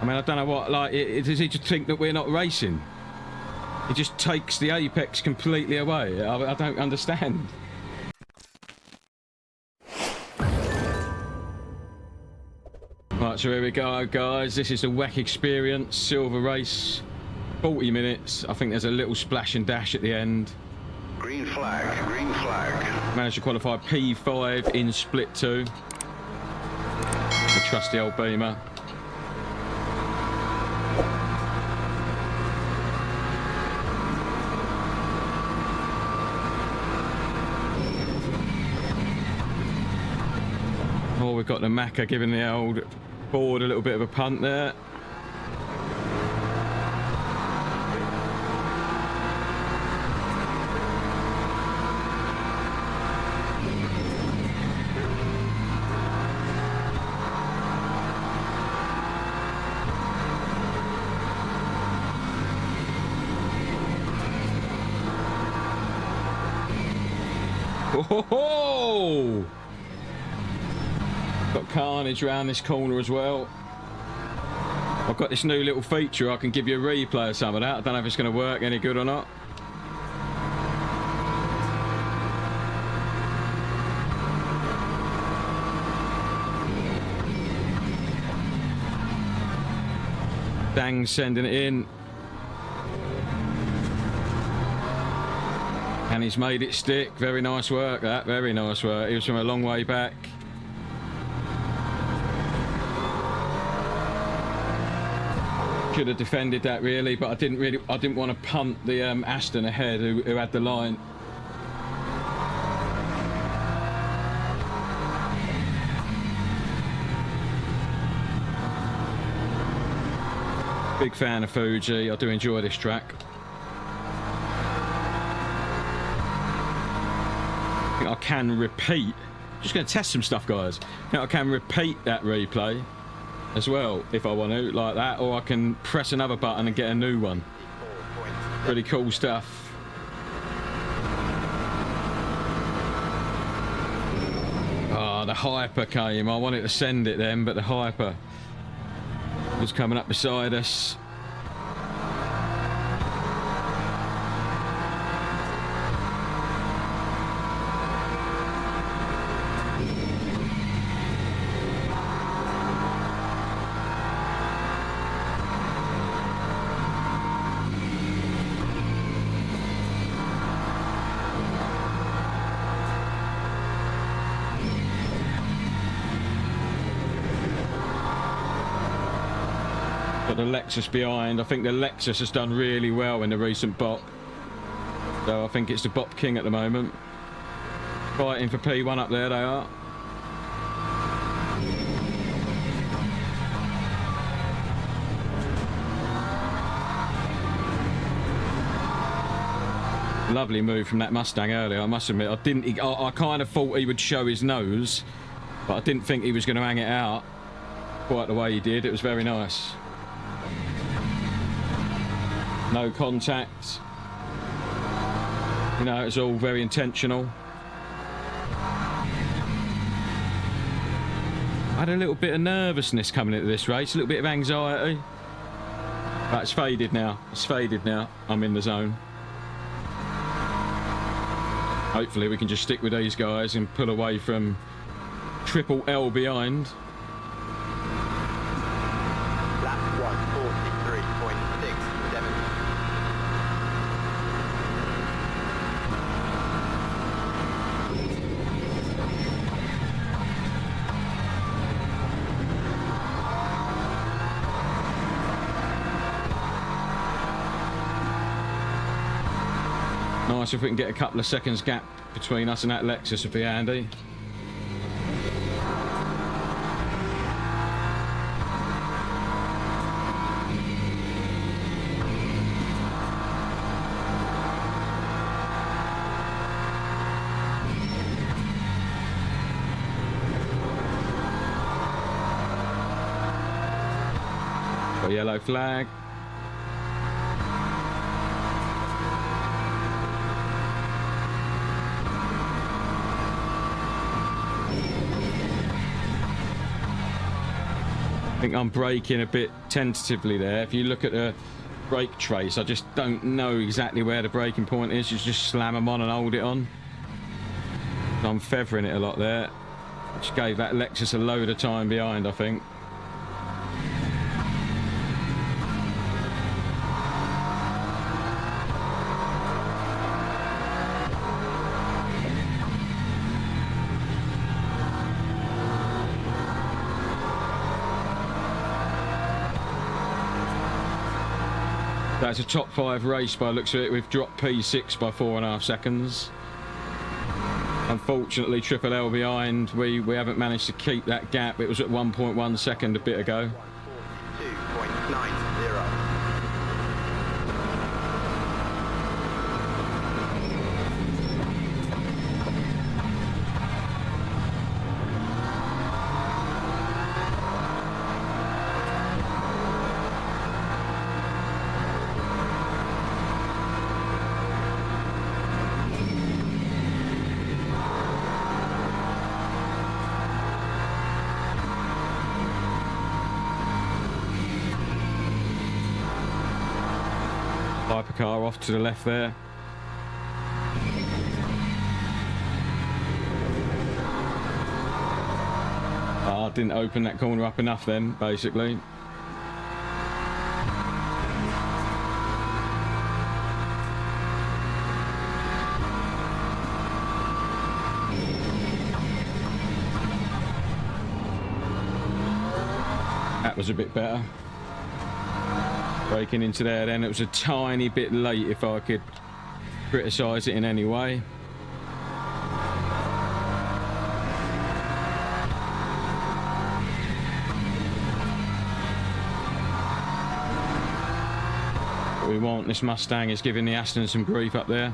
I mean, I don't know what, like, does he just think that we're not racing? He just takes the apex completely away. I don't understand. Right, so here we go, guys. This is the WEC Experience Silver Race. 40 minutes. I think there's a little splash and dash at the end. Green flag, green flag. Managed to qualify P5 in split 2. The trusty old Beamer. Oh, we've got the Macca giving the old board a little bit of a punt there. Oh! Got carnage around this corner as well. I've got this new little feature. I can give you a replay of some of that. I don't know if it's going to work any good or not. Dang, sending it in. And he's made it stick. Very nice work, that. Very nice work. He was from a long way back. Should have defended that really, but I didn't want to punt the Aston ahead who had the line. Big fan of Fuji. I do enjoy this track. I think I can repeat. Just going to test some stuff, guys. I think I can repeat that replay as well if I want to, like that, or I can press another button and get a new one. Pretty cool stuff. Oh, the hyper came. I wanted to send it then, but the hyper was coming up beside us. Got the Lexus behind. I think the Lexus has done really well in the recent bop. So I think it's the bop king at the moment. Fighting for P1 up there, they are. Lovely move from that Mustang earlier, I must admit. I kind of thought he would show his nose, but I didn't think he was going to hang it out quite the way he did. It was very nice. No contact. You know, it's all very intentional. I had a little bit of nervousness coming into this race, a little bit of anxiety. But it's faded now. It's faded now. I'm in the zone. Hopefully we can just stick with these guys and pull away from triple L behind. Lap 1:43.67. Nice if we can get a couple of seconds gap between us and that Lexus would be handy. Got a yellow flag. I think I'm braking a bit tentatively there. If you look at the brake trace, I just don't know exactly where the braking point is. You just slam them on and hold it on. I'm feathering it a lot there, which gave that Lexus a load of time behind, I think. That's a top 5 race by the looks of it. We've dropped P6 by 4.5 seconds. Unfortunately, Triple L behind. We haven't managed to keep that gap. It was at 1.1 second a bit ago. 2.90. Hypercar off to the left there. I didn't open that corner up enough then, basically. That was a bit better. Breaking into there then, it was a tiny bit late if I could criticise it in any way. What we want, this Mustang is giving the Aston some grief up there.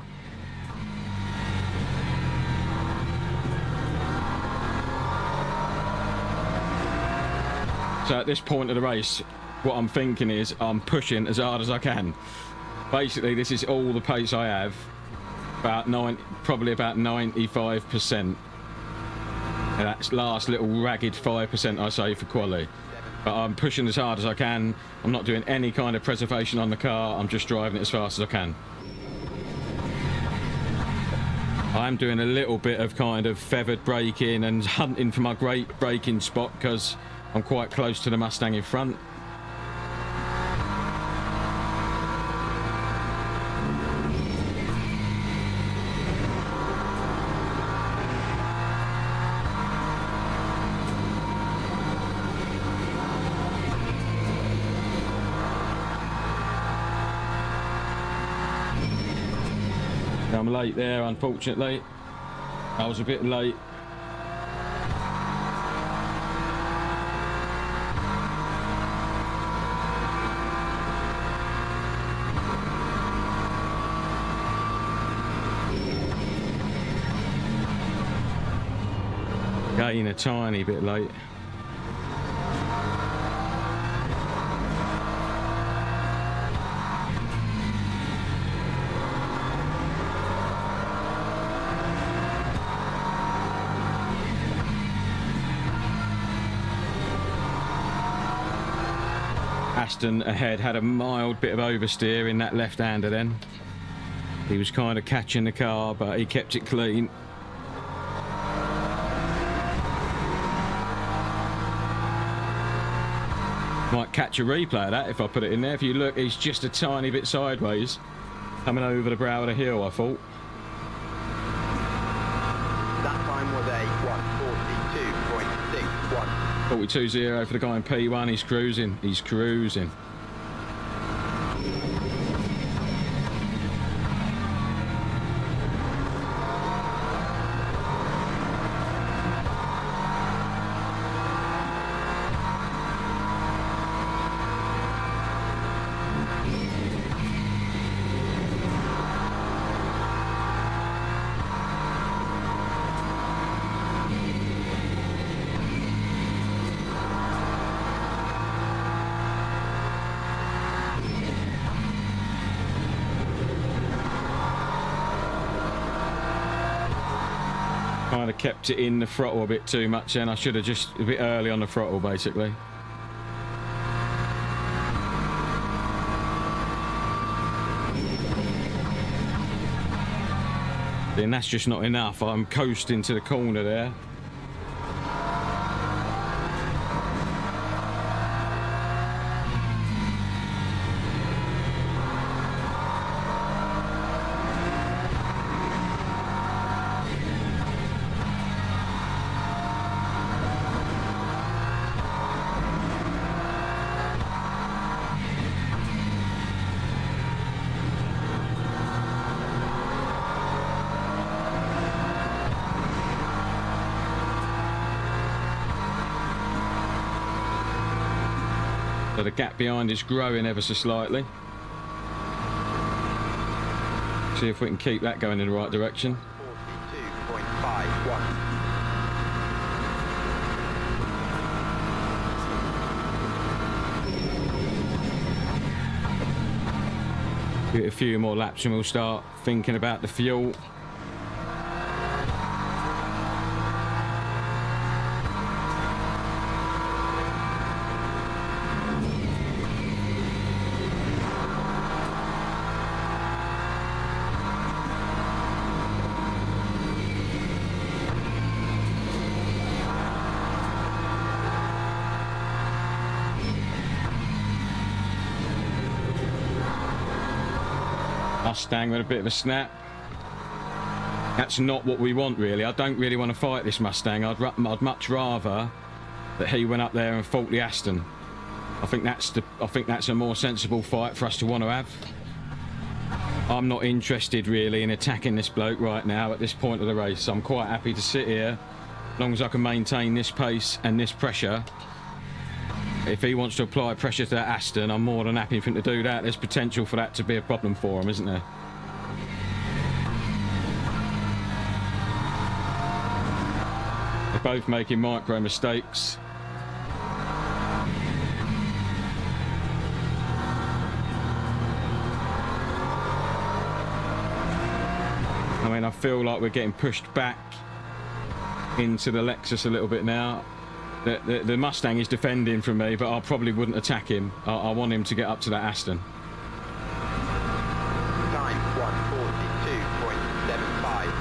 So at this point of the race, what I'm thinking is I'm pushing as hard as I can. Basically, this is all the pace I have. Probably about 95%. And that's last little ragged 5% I say for quali. But I'm pushing as hard as I can. I'm not doing any kind of preservation on the car. I'm just driving it as fast as I can. I'm doing a little bit of kind of feathered braking and hunting for my great braking spot because I'm quite close to the Mustang in front. I'm late there, unfortunately. I was a bit late. Getting a tiny bit late. Aston ahead had a mild bit of oversteer in that left-hander then. He was kind of catching the car, but he kept it clean. Might catch a replay of that if I put it in there. If you look, he's just a tiny bit sideways, coming over the brow of the hill, I thought. That time was a 1:42.61. 42.0 for the guy in P1. He's cruising. He's cruising. Kind of kept it in the throttle a bit too much then. I should have just a bit early on the throttle, basically. Then that's just not enough. I'm coasting to the corner there. So the gap behind is growing ever so slightly. See if we can keep that going in the right direction. 42.51. Get a few more laps and we'll start thinking about the fuel. Mustang with a bit of a snap. That's not what we want, really. I don't really want to fight this Mustang. I'd much rather that he went up there and fought the Aston. I think that's a more sensible fight for us to want to have. I'm not interested really in attacking this bloke right now at this point of the race. I'm quite happy to sit here as long as I can maintain this pace and this pressure. If he wants to apply pressure to that Aston, I'm more than happy for him to do that. There's potential for that to be a problem for him, isn't there? They're both making micro mistakes. I mean, I feel like we're getting pushed back into the Lexus a little bit now. The Mustang is defending from me, but I probably wouldn't attack him. I want him to get up to that Aston. Time 1:42.75.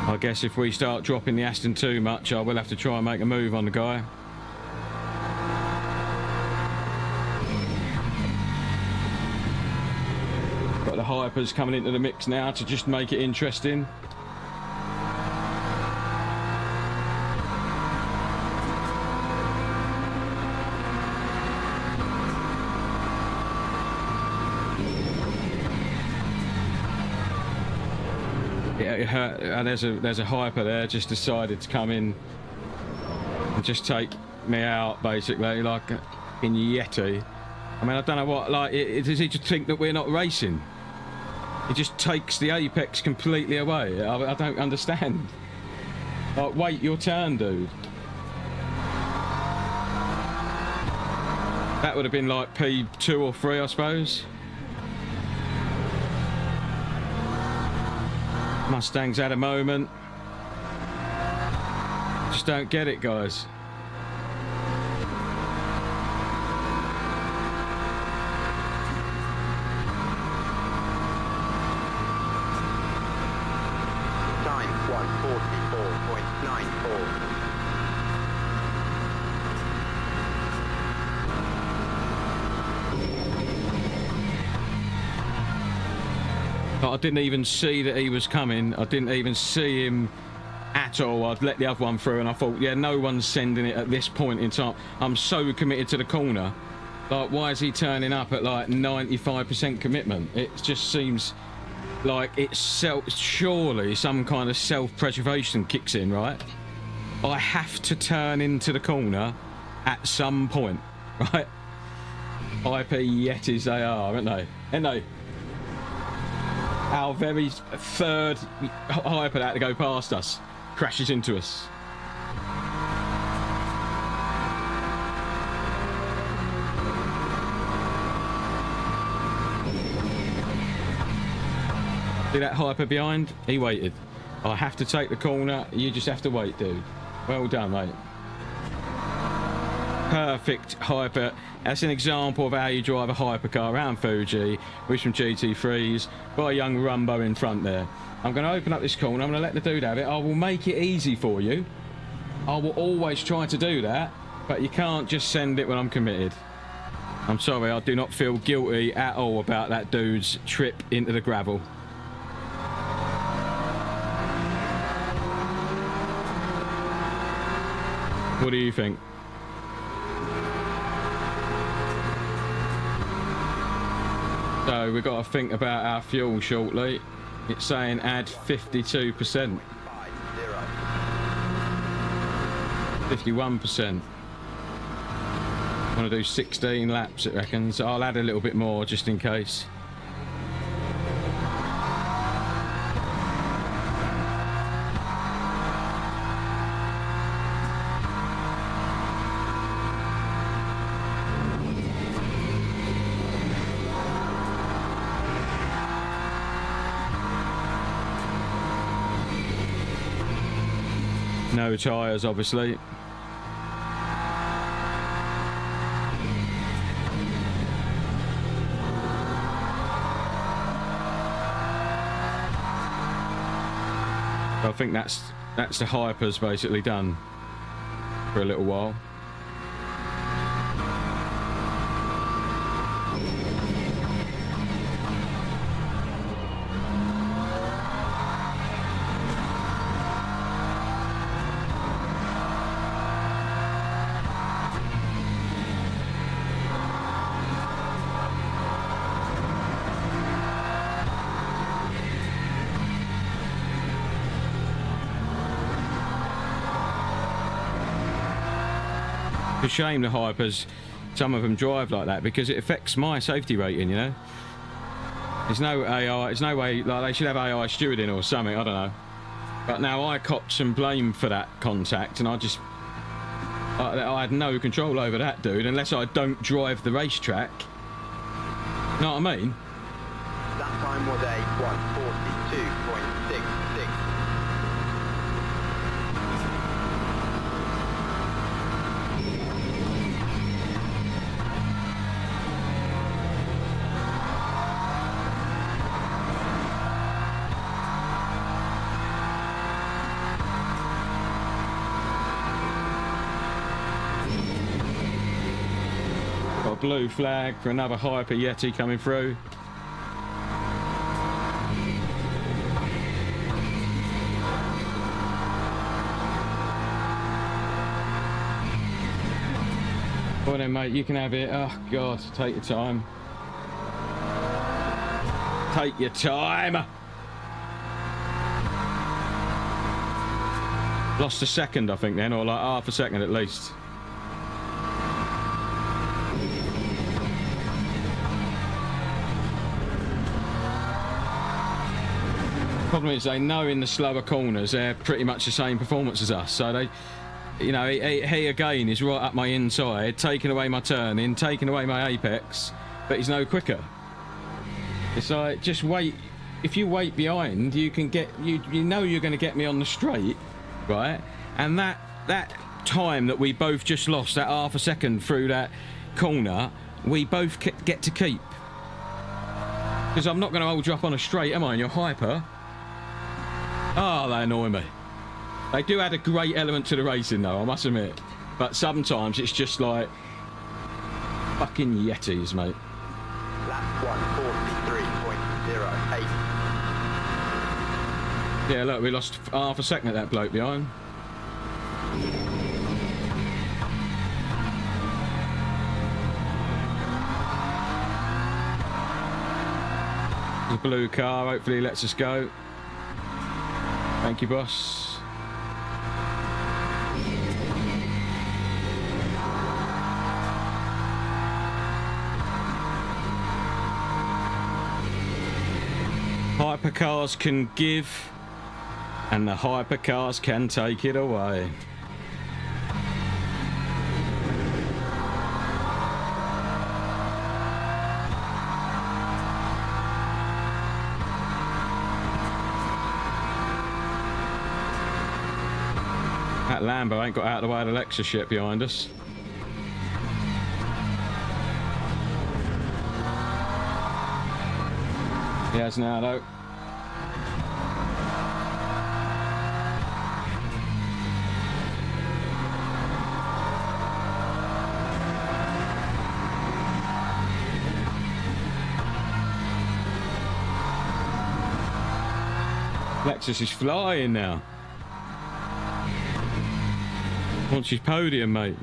I guess if we start dropping the Aston too much, I will have to try and make a move on the guy. Got the hypers coming into the mix now to just make it interesting. There's a hyper there just decided to come in and just take me out basically, like in Yeti. I mean, I don't know what, like, does he just think that we're not racing? He just takes the apex completely away. I don't understand. Like, wait your turn, dude. That would have been like P2 or 3, I suppose. Mustang's had a moment. Just don't get it, guys. Time 1:44.94. But I didn't even see that he was coming. I didn't even see him at all. I'd let the other one through and I thought, yeah, no one's sending it at this point in time. I'm so committed to the corner. Like, why is he turning up at like 95% commitment? It just seems like it's surely some kind of self-preservation kicks in, right? I have to turn into the corner at some point, right? IP Yetis they are, aren't they? Ain't they? Our very third hyper had to go past us, crashes into us. See that hyper behind? He waited. I have to take the corner. You just have to wait, dude. Well done, mate. Perfect hyper. That's an example of how you drive a hypercar around Fuji with some GT3s. Got a young Rumbo in front there. I'm going to open up this corner. I'm going to let the dude have it. I will make it easy for you. I will always try to do that, but you can't just send it when I'm committed. I'm sorry, I do not feel guilty at all about that dude's trip into the gravel. What do you think? So we've got to think about our fuel shortly. It's saying add 52%. 51%. I want to do 16 laps, it reckons. I'll add a little bit more just in case. No tyres, obviously. I think that's the hypers basically done for a little while. It's a shame the hypers, some of them drive like that because it affects my safety rating, you know. There's no AI, there's no way, like they should have AI stewarding or something, I don't know. But now I copped some blame for that contact and I had no control over that dude unless I don't drive the racetrack. Know what I mean? That time was a 1:42.66. Blue flag for another hyper Yeti coming through. Well then, mate, you can have it. Oh God, take your time. Take your time. Lost a second, I think, then, or like half a second at least. Problem is they know in the slower corners they're pretty much the same performance as us, so they, you know, he again is right up my inside, taking away my turning, taking away my apex, but he's no quicker. It's like, just wait. If you wait behind, you can get, you know you're going to get me on the straight, right? And that time that we both just lost, that half a second through that corner, we both get to keep. Because I'm not going to hold you up on a straight, am I? And you're hyper. Oh, they annoy me. They do add a great element to the racing, though, I must admit. But sometimes it's just like fucking Yetis, mate. Lap 1:43.08. Yeah, look, we lost half a second at that bloke behind. The blue car hopefully lets us go. Thank you, boss. Hypercars can give, and the hypercars can take it away. That Lambo ain't got out of the way of the Lexus yet behind us. He has now though. Lexus is flying now. Wants his podium, mate.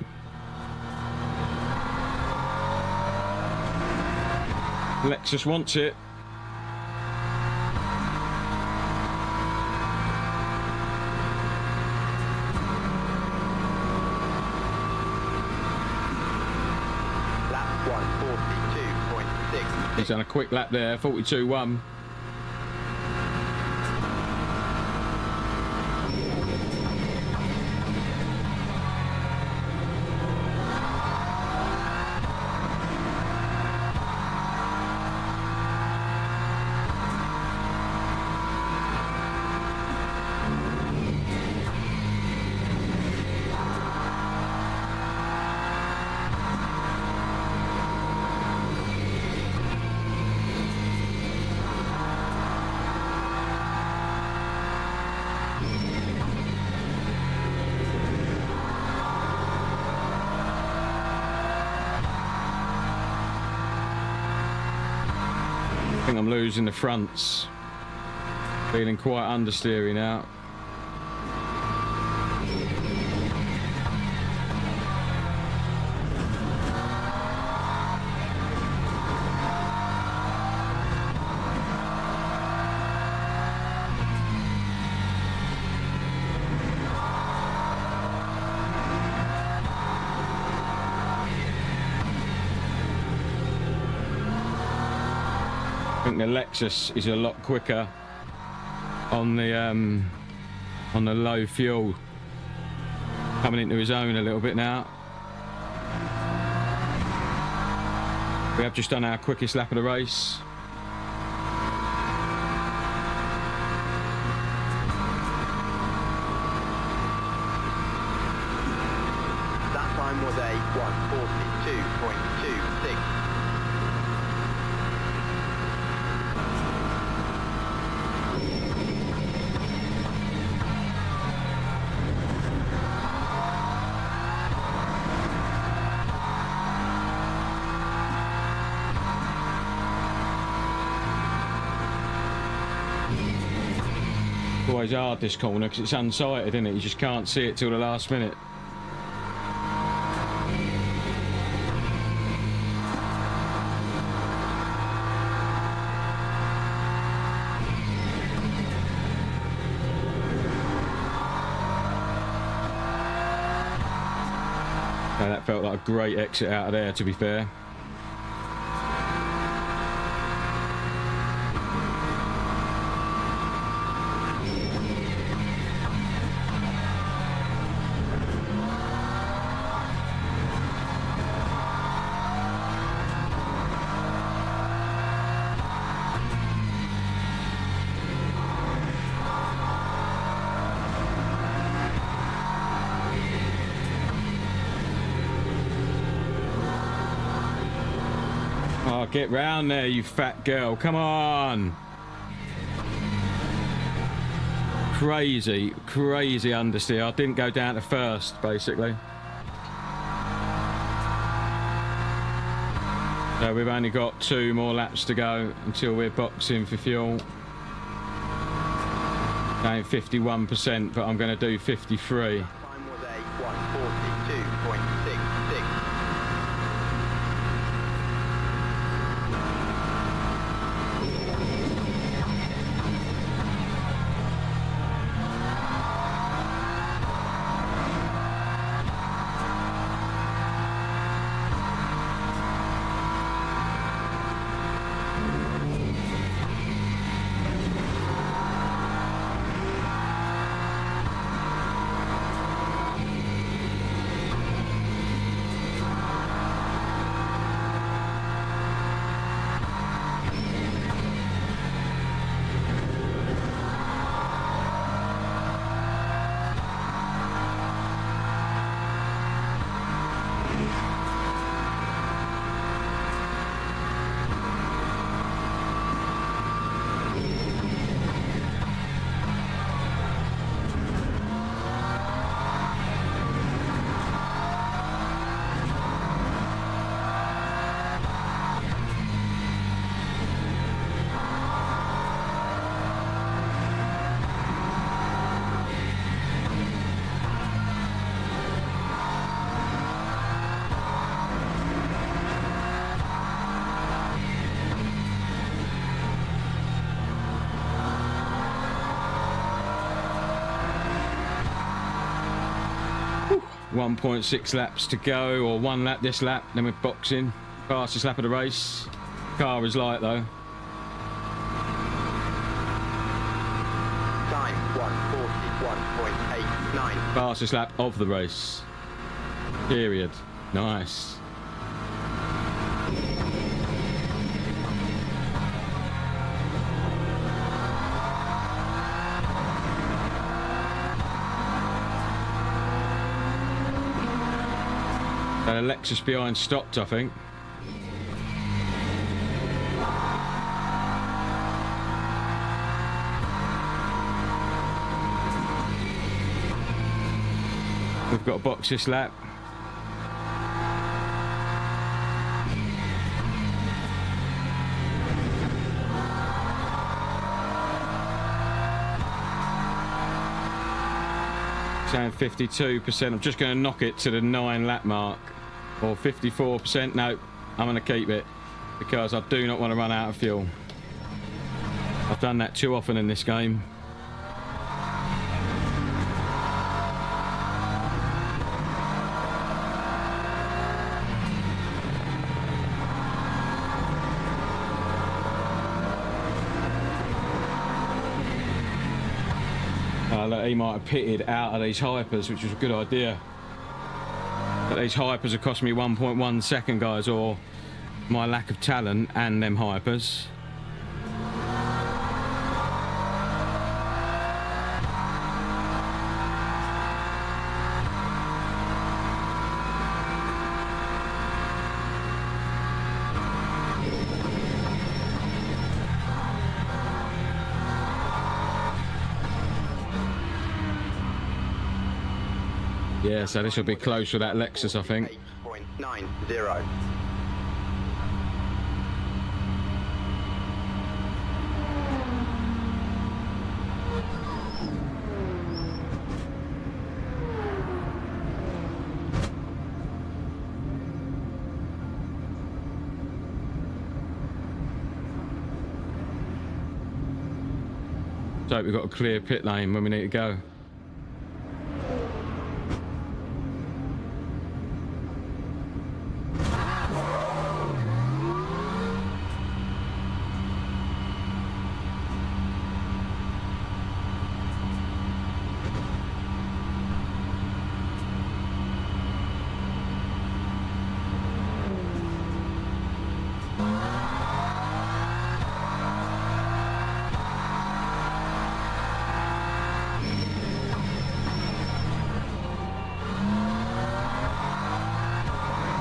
Lexus wants it. Lap 1:42.6. He's done a quick lap there, 42.1. I think I'm losing the fronts. Feeling quite understeery now. I think the Lexus is a lot quicker on the low fuel, coming into his own a little bit now. We have just done our quickest lap of the race. That time was a 1:42.26. Always hard this corner because it's unsighted, isn't it? You just can't see it till the last minute. Now that felt like a great exit out of there, to be fair. Oh, get round there, you fat girl. Come on. Crazy, crazy understeer. I didn't go down to first, basically. So we've only got 2 more laps to go until we're boxing for fuel. Going 51%, but I'm going to do 53. That time was a 1:42.66. 1.6 laps to go, or 1 lap this lap, then we're boxing. Fastest lap of the race. Car is light though. Time 1:41.89. Fastest lap of the race. Period. Nice. That Lexus behind stopped, I think. We've got a box this lap. Saying 52%. I'm just going to knock it to the 9 lap mark. Or 54%. No, I'm going to keep it because I do not want to run out of fuel. I've done that too often in this game. Look, he might have pitted out of these hypers, which was a good idea. But these hypers have cost me 1.1 second, guys, or my lack of talent and them hypers. Yeah, so this will be close for that Lexus, I think. 8.90. So we've got a clear pit lane when we need to go.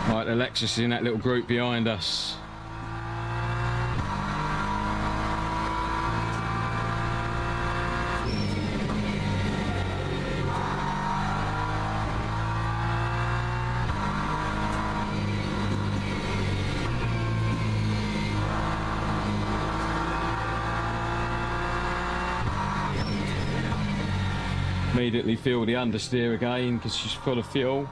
Right, the Lexus is in that little group behind us. Immediately feel the understeer again because she's full of fuel.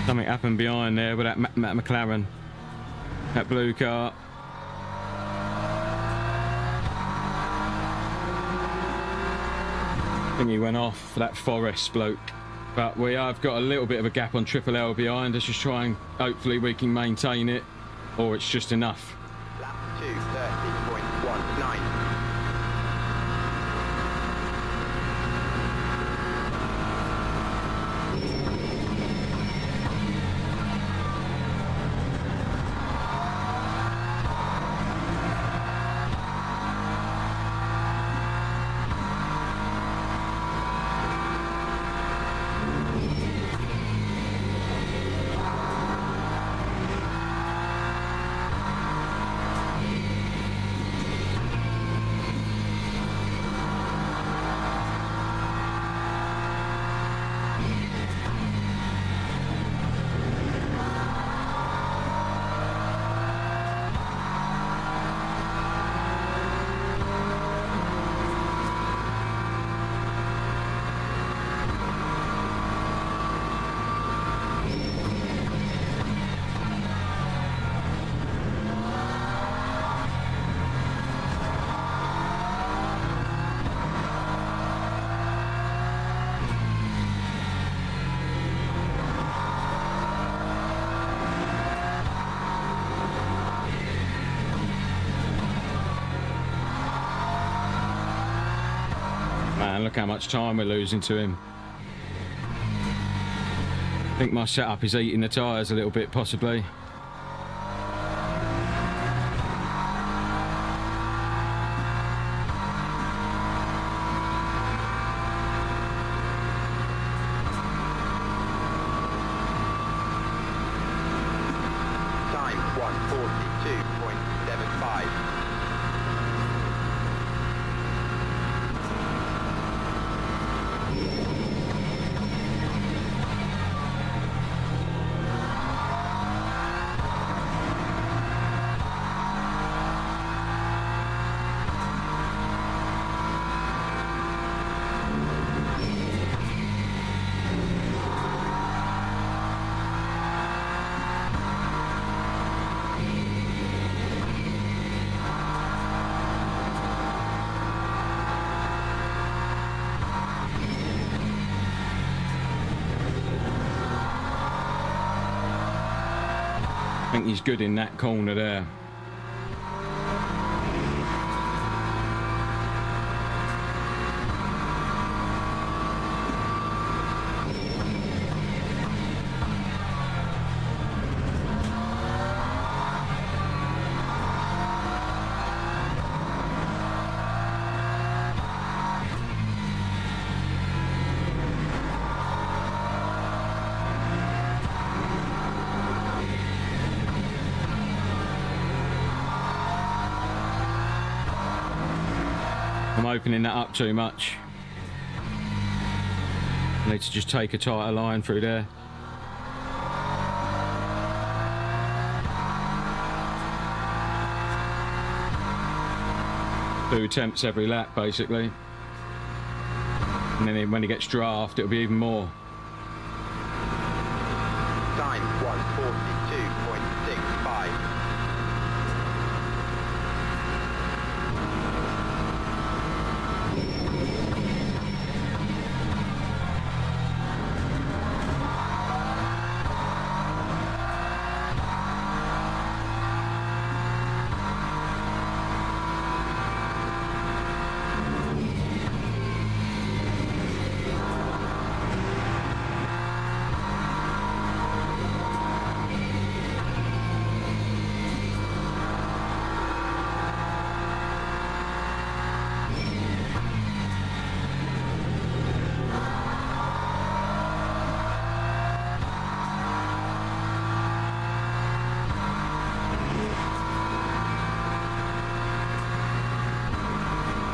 Something happened behind there with that McLaren, that blue car. I think he went off, that Forest bloke. But we have got a little bit of a gap on Triple L behind us. Just try and hopefully we can maintain it, or it's just enough. Lap 2:30.19. look how much time we're losing to him. I think my setup is eating the tyres a little bit, possibly. Time 1:42.75. I think he's good in that corner there. I'm opening that up too much. I need to just take a tighter line through there. Two attempts every lap, basically. And then when he gets draft, it'll be even more. Time 1:42.65.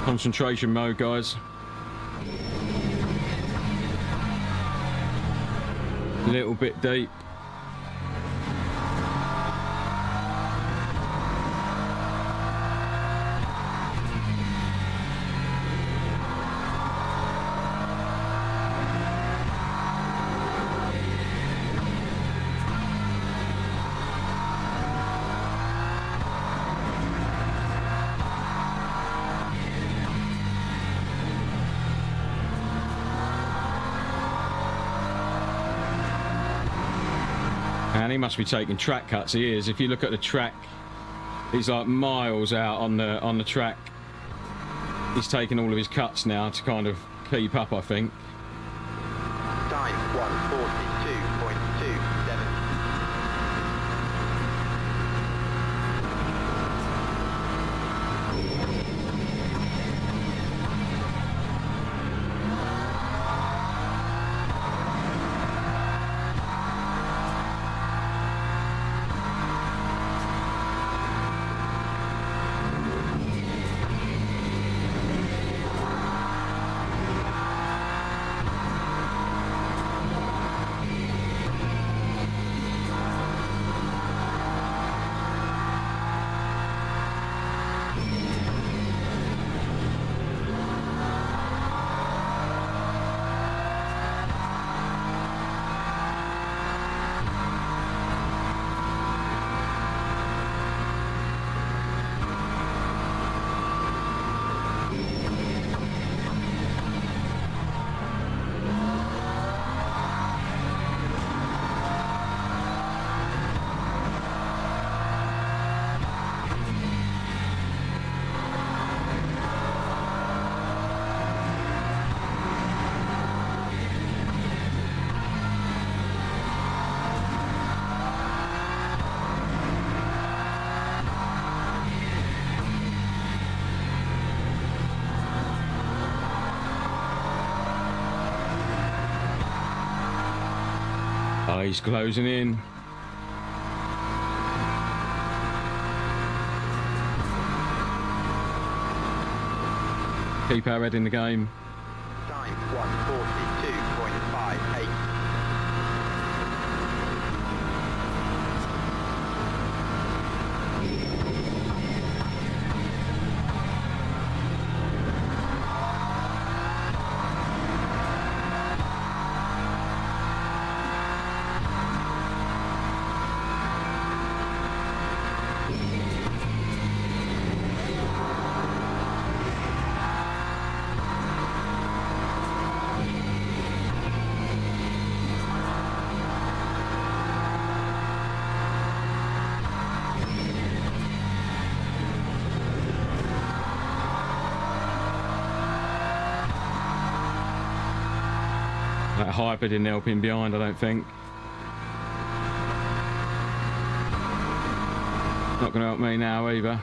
Concentration mode, guys. A little bit deep. And he must be taking track cuts. He is. If you look at the track, he's like miles out on the track. He's taking all of his cuts now to kind of keep up, I think. Time 1:42.27. Oh, he's closing in. Keep our head in the game. Time 1:42.58. That hybrid didn't help him behind, I don't think. Not going to help me now either.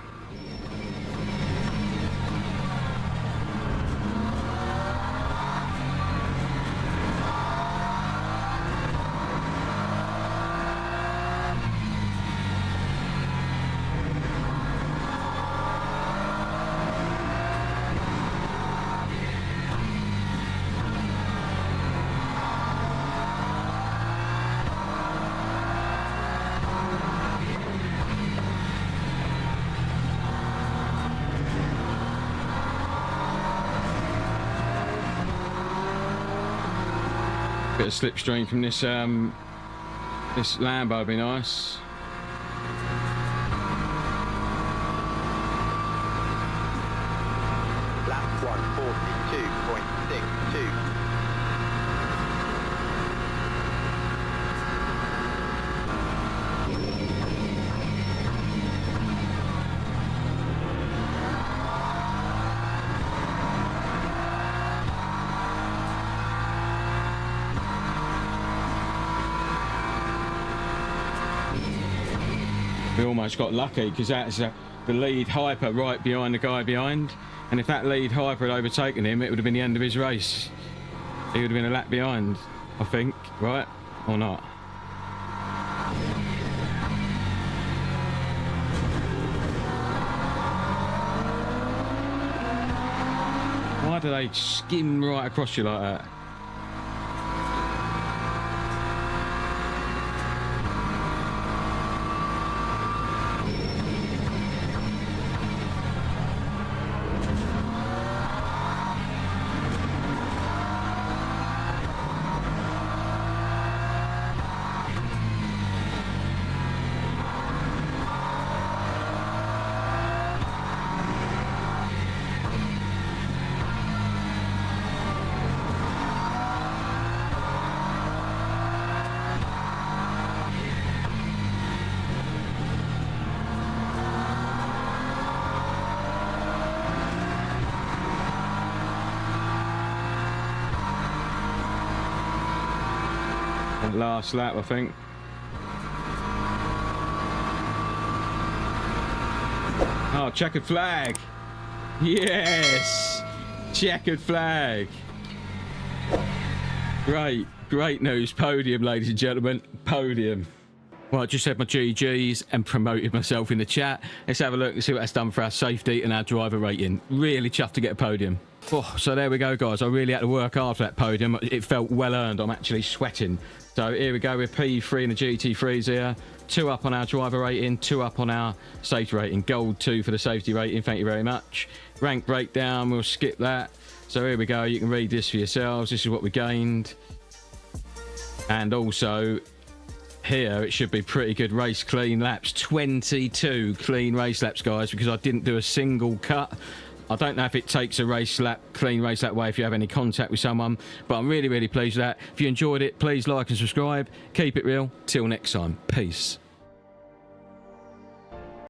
Bit of slipstream from this this Lambo would be nice. Lap 1:42.62. We almost got lucky because that's the lead hyper right behind the guy behind, and if that lead hyper had overtaken him, it would have been the end of his race. He would have been a lap behind, I think, right? Or not? Why do they skim right across you like that? Last lap, I think. Oh, checkered flag. Yes, checkered flag. Great news. Podium, ladies and gentlemen. Podium. Well, I just said my GGs and promoted myself in the chat. Let's have a look and see what that's done for our safety and our driver rating. Really chuffed to get a podium. Oh, so there we go, guys. I really had to work hard for that podium. It felt well earned. I'm actually sweating. So here we go. We're P3 in the GT3s here. 2 up on our driver rating, 2 up on our safety rating. Gold 2 for the safety rating. Thank you very much. Rank breakdown. We'll skip that. So here we go. You can read this for yourselves. This is what we gained. And also, here it should be pretty good race clean laps. 22 clean race laps, guys, because I didn't do a single cut. I don't know if it takes a race lap, clean race lap way if you have any contact with someone, but I'm really pleased with that. If you enjoyed it, please like and subscribe. Keep it real. Till next time. Peace.